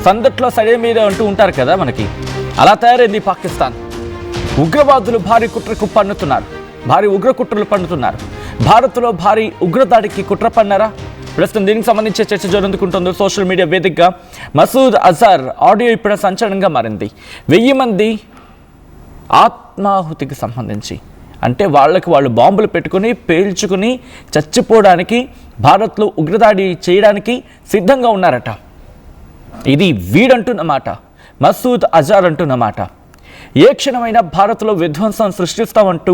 సందట్లో సడే మీద అంటూ ఉంటారు కదా మనకి. అలా తయారైంది పాకిస్తాన్. ఉగ్రవాదులు భారీ కుట్రకు పన్నుతున్నారు, భారీ ఉగ్ర కుట్రలు పన్నుతున్నారు. భారత్లో భారీ ఉగ్రదాడికి కుట్ర పన్నారా? ప్రస్తుతం దీనికి సంబంధించి చర్చ జరుగుతుంటుంది సోషల్ మీడియా వేదికగా. మసూద్ అజార్ ఆడియో ఇప్పుడు సంచలనంగా మారింది. 1000 మంది ఆత్మాహుతికి సంబంధించి, అంటే వాళ్ళు బాంబులు పెట్టుకుని పేల్చుకుని చచ్చిపోవడానికి, భారత్లో ఉగ్రదాడి చేయడానికి సిద్ధంగా ఉన్నారట. ఇది వీడంటున్నమాట, మసూద్ అజార్ అంటున్నమాట. ఏ క్షణమైనా భారత్లో విధ్వంసం సృష్టిస్తామంటూ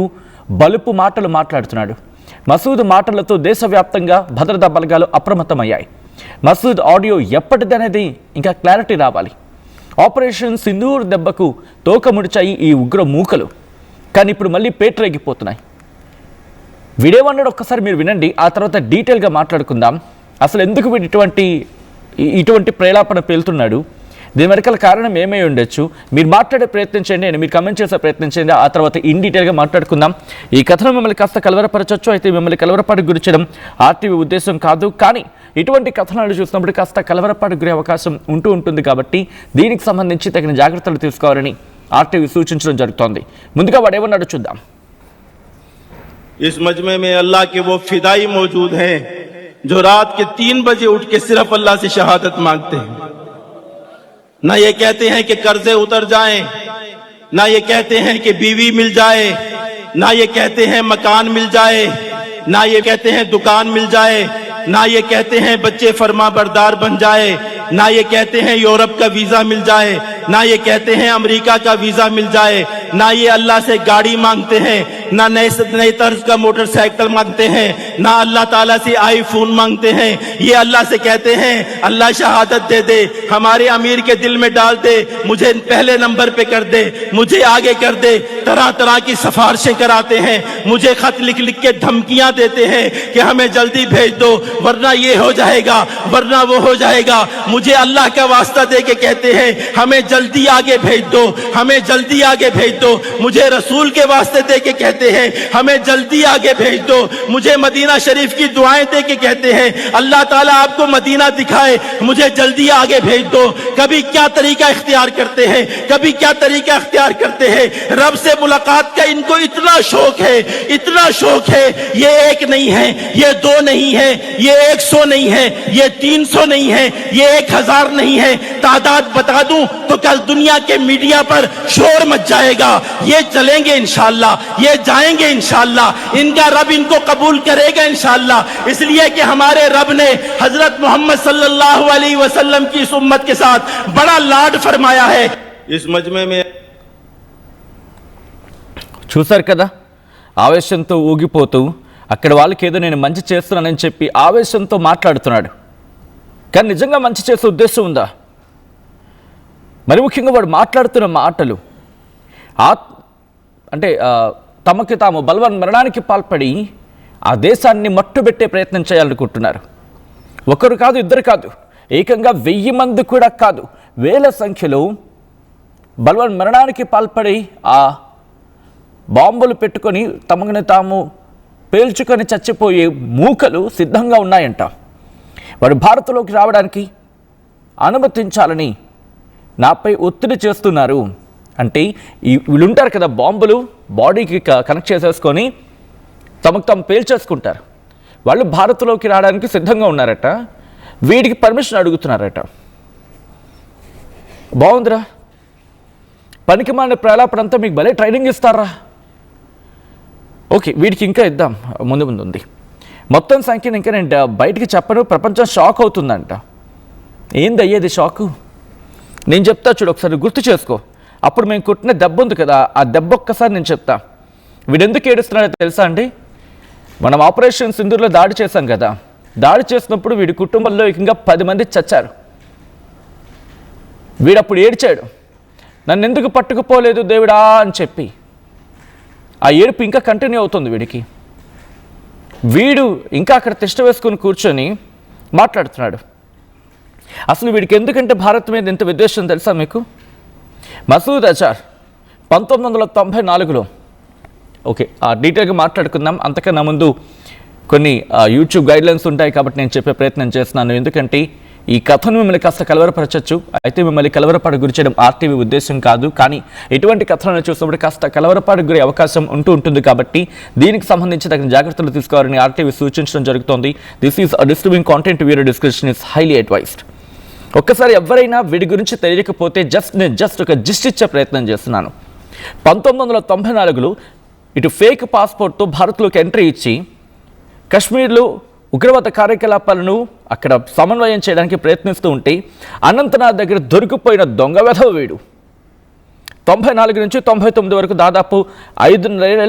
బలుపు మాటలు మాట్లాడుతున్నాడు. మసూద్ మాటలతో దేశవ్యాప్తంగా భద్రతా బలగాలు అప్రమత్తమయ్యాయి. మసూద్ ఆడియో ఎప్పటిదనేది ఇంకా క్లారిటీ రావాలి. ఆపరేషన్ సింధూర్ దెబ్బకు తోక ముడిచాయి ఈ ఉగ్ర మూకలు, కానీ ఇప్పుడు మళ్ళీ పేటరేగిపోతున్నాయి. వీడేమన్నాడు ఒక్కసారి మీరు వినండి, ఆ తర్వాత డీటెయిల్గా మాట్లాడుకుందాం. అసలు ఎందుకు వీడు ఇటువంటి ప్రేలాపన పేలుతున్నాడు, దీని వెనకాల కారణం ఏమై ఉండొచ్చు? మీరు మాట్లాడే ప్రయత్నం చేయండి, మీరు కమెంట్ చేసే ప్రయత్నం చేయండి. ఆ తర్వాత ఇన్ డీటెయిల్గా మాట్లాడుకుందాం. ఈ కథను మిమ్మల్ని కాస్త కలవరపరచవచ్చు, అయితే మిమ్మల్ని కలవరపాటుకు గురించడం ఆర్టీవీ ఉద్దేశం కాదు. కానీ ఇటువంటి కథనాలు చూసినప్పుడు కాస్త కలవరపాటుకు గురే అవకాశం ఉంటుంది కాబట్టి దీనికి సంబంధించి తగిన జాగ్రత్తలు తీసుకోవాలని ఆర్టీవీ సూచించడం జరుగుతోంది. ముందుగా వాడు ఏమన్నాడు చూద్దాం. इस मजमे में अल्लाह के वो फिदाई मौजूद हैं जो रात के 3 बजे उठ के सिर्फ अल्लाह से शहादत मांगते हैं। ना ये कहते हैं कि कर्जे उतर जाएं, ना ये कहते हैं कि बीवी मिल जाए, ना ये कहते हैं मकान मिल जाए, ना ये कहते हैं दुकान मिल जाए, ना ये कहते हैं बच्चे फरमा बरदार बन जाए, ना ये कहते हैं यूरोप का वीजा मिल जाए, ना ये कहते हैं अमेरिका का वीजा मिल जाए, ना ये अल्लाह से गाड़ी मांगते हैं, ना नए तर्ज का मोटरसाइकिल मांगते हैं, ना अल्लाह ताला से आईफोन मांगते हैं। ये अल्लाह से कहते हैं अल्लाह शहादत दे दे, हमारे अमीर के दिल में डाल दे, मुझे पहले नंबर पे कर दे, मुझे आगे कर दे। तरह तरह की सिफारिशें कराते हैं, मुझे खत लिख लिख के धमकियां देते हैं कि हमें जल्दी भेज दो वरना ये हो जाएगा वरना वो हो जाएगा। मुझे अल्लाह का वास्ता दे के कहते हैं हमें जल्दी आगे भेज दो, हमें जल्दी आगे भेज दो। मुझे रसूल के वास्ते दे के कहते हैं हमें जल्दी आगे भेज दो। मुझे मदीना शरीफ की दुआएं दे के कहते हैं अल्लाह ताला आपको मदीना दिखाए, मुझे जल्दी आगे भेज दो। कभी क्या तरीका इख्तियार करते हैं, कभी क्या तरीका इख्तियार करते हैं। रब से मुलाकात का इनको इतना शौक है, इतना शौक है। ये 1 नहीं है, ये 2 नहीं है, ये 100 नहीं है, ये 300 नहीं है, ये 1000 नहीं है। तादाद बता दूं तो कल दुनिया के मीडिया पर शोर मच जाएगा। ये चलेंगे इंशाअल्लाह, ये जाएंगे इंशाअल्लाह, इनका रब इनको कबूल करेगा इंशाअल्लाह। इसलिए कि हमारे रब ने हजरत मोहम्मद सल्लल्लाहु अलैहि वसल्लम की इस उम्मत के साथ बड़ा लाड फरमाया है। इस मजमे में చూశారు కదా, ఆవేశంతో ఊగిపోతూ అక్కడ వాళ్ళకి ఏదో నేను మంచి చేస్తున్నానని చెప్పి ఆవేశంతో మాట్లాడుతున్నాడు. కానీ నిజంగా మంచి చేసే ఉద్దేశం ఉందా? మరి ముఖ్యంగా వాడు మాట్లాడుతున్న మాటలు అంటే తమకి తాము బలవన్ మరణానికి పాల్పడి ఆ దేశాన్ని మట్టుబెట్టే ప్రయత్నం చేయాలనుకుంటున్నారు. ఒకరు కాదు, ఇద్దరు కాదు, ఏకంగా 1000 మంది కూడా కాదు, వేల సంఖ్యలో బలవన్ మరణానికి పాల్పడి ఆ బాంబులు పెట్టుకొని తమని తాము పేల్చుకొని చచ్చిపోయే మూకలు సిద్ధంగా ఉన్నాయంట. వాడు భారత్లోకి రావడానికి అనుమతించాలని నాపై ఒత్తిడి చేస్తున్నారు. అంటే వీళ్ళు ఉంటారు కదా, బాంబులు బాడీకి కనెక్ట్ చేసేసుకొని తమకు తాము పేల్చేసుకుంటారు. వాళ్ళు భారత్లోకి రావడానికి సిద్ధంగా ఉన్నారట, వీడికి పర్మిషన్ అడుగుతున్నారట. బాగుందిరా, పనికి మాలిన ప్రలాపనంతా మీకు భలే ట్రైనింగ్ ఇస్తారా? ఓకే, వీడికి ఇంకా ఇద్దాం, ముందు ఉంది. మొత్తం సంఖ్యను ఇంకా నేను బయటికి చెప్పను, ప్రపంచం షాక్ అవుతుందంట. ఏంది అయ్యేది షాకు? నేను చెప్తా చూడు, ఒకసారి గుర్తు చేసుకో. అప్పుడు మేము కొట్టిన దెబ్బ ఉంది కదా, ఆ దెబ్బ ఒక్కసారి నేను చెప్తా. వీడెందుకు ఏడుస్తున్నాడో తెలుసా అండి? మనం ఆపరేషన్ సింధూర్లో దాడి చేశాం కదా, దాడి చేసినప్పుడు వీడి కుటుంబంలో ఇంకా 10 మంది చచ్చారు. వీడప్పుడు ఏడ్చాడు, నన్ను ఎందుకు పట్టుకుపోలేదు దేవుడా అని చెప్పి. ఆ ఏడుపు ఇంకా కంటిన్యూ అవుతుంది వీడికి. వీడు ఇంకా అక్కడ తిష్ట వేసుకొని కూర్చొని మాట్లాడుతున్నాడు. అసలు వీడికి ఎందుకంటే భారత్ మీద ఎంత విద్వేషం తెలుసా మీకు? మసూద్ అజార్ 1994లో, ఓకే డీటెయిల్గా మాట్లాడుకుందాం. అంతకన్నా ముందు కొన్ని యూట్యూబ్ గైడ్లైన్స్ ఉంటాయి కాబట్టి నేను చెప్పే ప్రయత్నం చేస్తున్నాను. ఎందుకంటే ఈ కథను మిమ్మల్ని కాస్త కలవరపరచచ్చు. అయితే మిమ్మల్ని కలవరపాటు గురి చేయడం ఆర్టీవీ ఉద్దేశం కాదు. కానీ ఎటువంటి కథలను చూసినప్పుడు కాస్త కలవరపాటు గురి అవకాశం ఉంటుంది కాబట్టి దీనికి సంబంధించి తగిన జాగ్రత్తలు తీసుకోవాలని ఆర్టీవీ సూచించడం జరుగుతోంది. This is disturbing content, viewer description is highly advised. ఒక్కసారి ఎవరైనా వీడి గురించి తెలియకపోతే నేను ఒక జిస్ట్ ఇచ్చే ప్రయత్నం చేస్తున్నాను. 1994లో ఇటు ఫేక్ పాస్పోర్ట్తో భారత్లోకి ఎంట్రీ ఇచ్చి కశ్మీర్లో ఉగ్రవాద కార్యకలాపాలను అక్కడ సమన్వయం చేయడానికి ప్రయత్నిస్తూ ఉంటే అనంతనాగ్ దగ్గర దొరికిపోయిన దొంగ వెధవ వీడు. 94 నుంచి 99 వరకు దాదాపు 5.5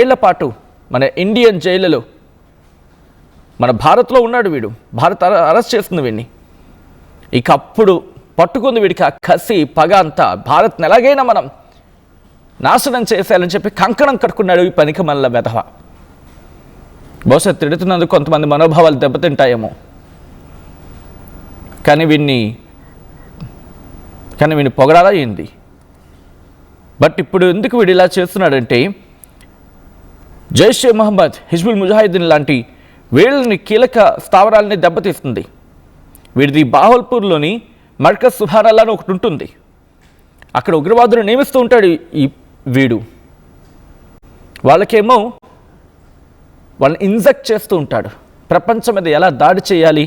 ఏళ్ల పాటు మన ఇండియన్ జైలులో మన భారత్లో ఉన్నాడు వీడు. భారత్ అరెస్ట్ చేస్తుంది వీడిని. ఇక అప్పుడు పట్టుకుంది వీడికి ఆ కసి పగ అంతా. భారత్ని ఎలాగైనా మనం నాశనం చేసేయాలని చెప్పి కంకణం కట్టుకున్నాడు ఈ పనికి మల్ల వెధవ. బహుశా తిడుతున్నందుకు కొంతమంది మనోభావాలు దెబ్బతింటాయేమో, కానీ వీడిని పొగడాలా ఏంది? బట్ ఇప్పుడు ఎందుకు వీడు ఇలా చేస్తున్నాడంటే జైషే మహమ్మద్, హిజ్బుల్ ముజాహిద్దీన్ లాంటి వీళ్ళని కీలక స్థావరాలని దెబ్బతీస్తుంది. వీడిది బాహల్పూర్లోని మర్కజ్ సుభానల్లా అని ఒకటి ఉంటుంది. అక్కడ ఉగ్రవాదులు నియమిస్తూ ఉంటాడు ఈ వీడు. వాళ్ళకేమో వాళ్ళని ఇన్జెక్ట్ చేస్తూ ఉంటాడు. ప్రపంచం మీద ఎలా దాడి చేయాలి,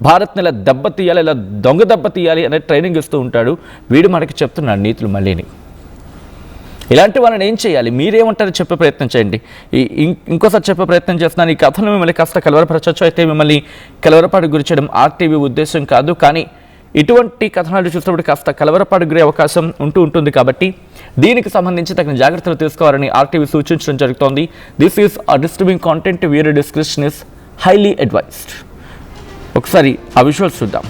భారత్ని ఎలా దెబ్బతీయాలి, ఎలా దొంగ దెబ్బతీయాలి అనే ట్రైనింగ్ ఇస్తూ ఉంటాడు వీడు. మనకి చెప్తున్నాడు నీతులు మళ్ళీని. ఇలాంటి వాళ్ళని ఏం చేయాలి, మీరేమంటారో చెప్పే ప్రయత్నం చేయండి. ఇంకోసారి చెప్పే ప్రయత్నం చేస్తున్నాను. ఈ కథను మిమ్మల్ని కాస్త కలవరపరచవచ్చు. అయితే మిమ్మల్ని కలవరపాటు గురి చేయడం ఆర్టీవీ ఉద్దేశం కాదు. కానీ ఇటువంటి కథనాలు చూసినప్పుడు కాస్త కలవరపాటు గురి అవకాశం ఉంటుంది కాబట్టి దీనికి సంబంధించి తగిన జాగ్రత్తలు తీసుకోవాలని ఆర్టీవీ సూచించడం జరుగుతోంది. This is disturbing content, viewer description is highly advised. ఒకసారి ఆ విజువల్స్ చూద్దాం.